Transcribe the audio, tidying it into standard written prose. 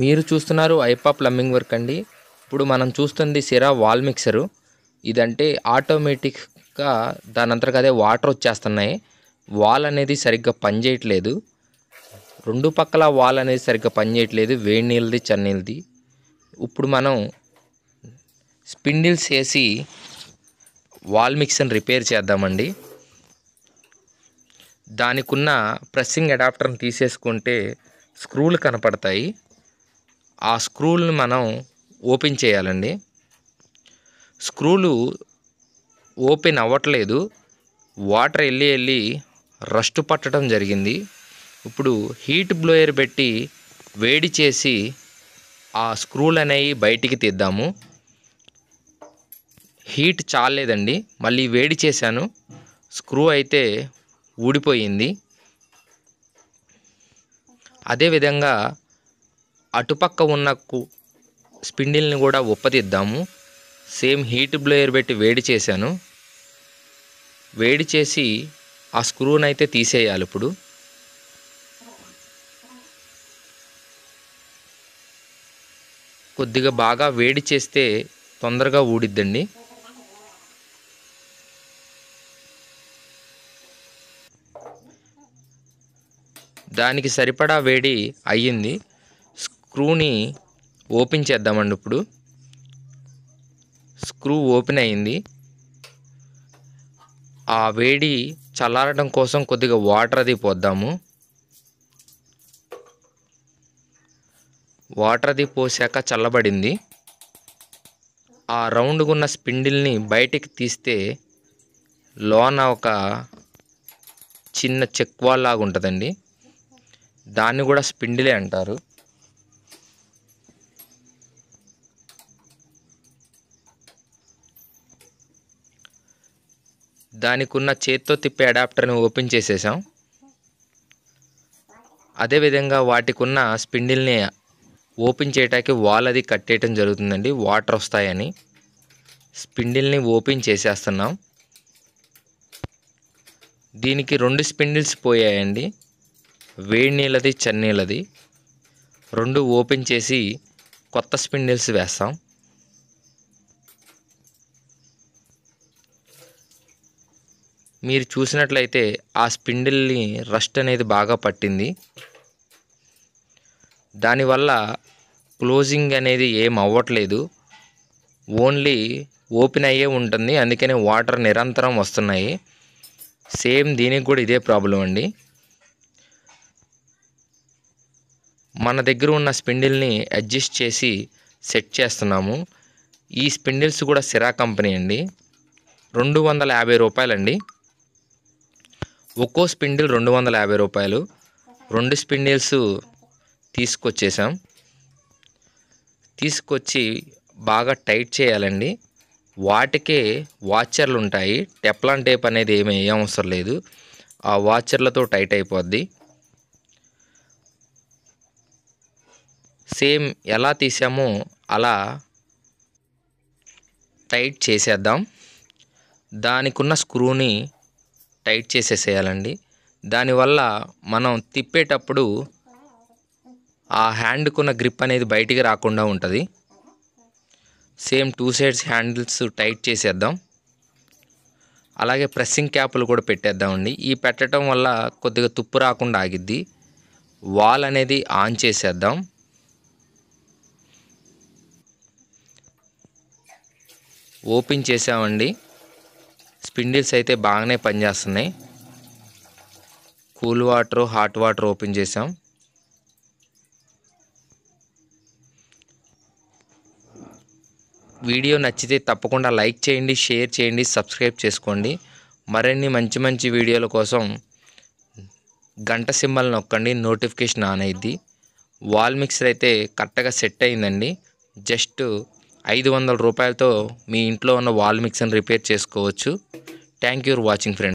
మీరు చూస్తున్నారు ఐపా plumbing work అండి. ఇప్పుడు మనం చూస్తుంది సిరా వాల్ మిక్సరు. ఇదంటే ఆటోమేటిక్గా దానంతరకు అదే వాటర్ వచ్చేస్తున్నాయి. వాల్ అనేది సరిగ్గా పనిచేయట్లేదు. రెండు పక్కల వాల్ అనేది సరిగ్గా పనిచేయట్లేదు, వేడి నీళ్ళది చన్నీళ్ళది. ఇప్పుడు మనం స్పిండిల్స్ వేసి వాల్ మిక్సర్ని రిపేర్ చేద్దామండి. దానికున్న ప్రెస్సింగ్ అడాప్టర్ని తీసేసుకుంటే స్క్రూలు కనపడతాయి. ఆ స్క్రూలను మనం ఓపెన్ చేయాలండి. స్క్రూలు ఓపెన్ అవ్వట్లేదు, వాటర్ వెళ్ళి రస్ట్ పట్టడం జరిగింది. ఇప్పుడు హీట్ బ్లోయర్ పెట్టి వేడి చేసి ఆ స్క్రూలు అనేవి బయటికి తీద్దాము. హీట్ చాలేదండి, మళ్ళీ వేడి చేశాను, స్క్రూ అయితే ఊడిపోయింది. అదేవిధంగా అటుపక్క ఉన్న స్పిండిల్ని కూడా ఉప్పతీద్దాము. సేమ్ హీట్ బ్లోయర్ పెట్టి వేడి చేశాను. వేడి చేసి ఆ స్క్రూని అయితే తీసేయాలి. ఇప్పుడు కొద్దిగా బాగా వేడి చేస్తే తొందరగా ఊడిద్దండి. దానికి సరిపడా వేడి అయ్యింది. స్క్రూని ఓపెన్ చేద్దామండి. ఇప్పుడు స్క్రూ ఓపెన్ అయింది. ఆ వేడి చల్లారడం కోసం కొద్దిగా వాటర్ అది పోద్దాము. వాటర్ అది పోసాక చల్లబడింది. ఆ రౌండ్గా ఉన్న స్పిండిల్ని బయటికి తీస్తే లోన ఒక చిన్న చెక్ వాల్ లాగా ఉంటుందండి. దాన్ని కూడా స్పిండిలే అంటారు. దానికి ఉన్న చేత్తో తిప్పే అడాప్టర్ని ఓపెన్ చేసేసాం. అదేవిధంగా వాటికి ఉన్న స్పిండిల్ని ఓపెన్ చేయటానికి వాల్ అది కట్టేయటం జరుగుతుందండి, వాటర్ వస్తాయని. స్పిండిల్ని ఓపెన్ చేసేస్తున్నాం. దీనికి 2 స్పిండిల్స్ పోయాయండి, వేడి నీళ్ళది చన్నీళ్ళది. 2 ఓపెన్ చేసి కొత్త స్పిండిల్స్ వేస్తాం. మీరు చూసినట్లయితే ఆ స్పిండిల్ని రస్ట్ అనేది బాగా పట్టింది. దానివల్ల క్లోజింగ్ అనేది ఏం అవ్వట్లేదు, ఓన్లీ ఓపెన్ అయ్యే ఉంటుంది. అందుకనే వాటర్ నిరంతరం వస్తున్నాయి. సేమ్ దీనికి కూడా ఇదే ప్రాబ్లం అండి. మన దగ్గర ఉన్న స్పిండిల్ని అడ్జస్ట్ చేసి సెట్ చేస్తున్నాము. ఈ స్పిండిల్స్ కూడా సిరా కంపెనీ అండి. 250 రూపాయలండి. ఒక్కో స్పిండిల్ 250 రూపాయలు. 2 స్పిండిల్స్ తీసుకొచ్చేసాం. తీసుకొచ్చి బాగా టైట్ చేయాలండి. వాటికే వాచర్లు ఉంటాయి, టెఫ్లాన్ టేప్ అనేది ఏమీ అవసరం లేదు. ఆ వాచర్లతో టైట్ అయిపోద్ది. సేమ్ ఎలా తీసామో అలా టైట్ చేసేద్దాం. దానికున్న స్క్రూని టైట్ చేసేసేయాలండి. దానివల్ల మనం తిప్పేటప్పుడు ఆ హ్యాండ్కున్న గ్రిప్ అనేది బయటికి రాకుండా ఉంటుంది. సేమ్ 2 సైడ్స్ హ్యాండిల్స్ టైట్ చేసేద్దాం. అలాగే ప్రెస్సింగ్ క్యాపులు కూడా పెట్టేద్దామండి. ఈ పెట్టడం వల్ల కొద్దిగా తుప్పు రాకుండా ఆగిద్ది. వాల్ అనేది ఆన్ చేసేద్దాం. ఓపెన్ చేసామండి. స్పిండిల్స్ అయితే బాగానే పనిచేస్తున్నాయి. Cool water, hot water open చేసాం. వీడియో నచ్చితే తప్పకుండా లైక్ చేయండి, షేర్ చేయండి, సబ్స్క్రైబ్ చేసుకోండి. మరిన్ని మంచి వీడియోల కోసం గంట సింబల్ నొక్కండి, నోటిఫికేషన్ ఆన్ అయ్యిద్ది. వాల్ మిక్సర్ అయితే కరెక్ట్గా సెట్ అయిందండి. జస్ట్ 500 రూపాయలతో మీ ఇంట్లో ఉన్న వాల్ మిక్సర్ని రిపేర్ చేసుకోవచ్చు. Thank you for watching friends.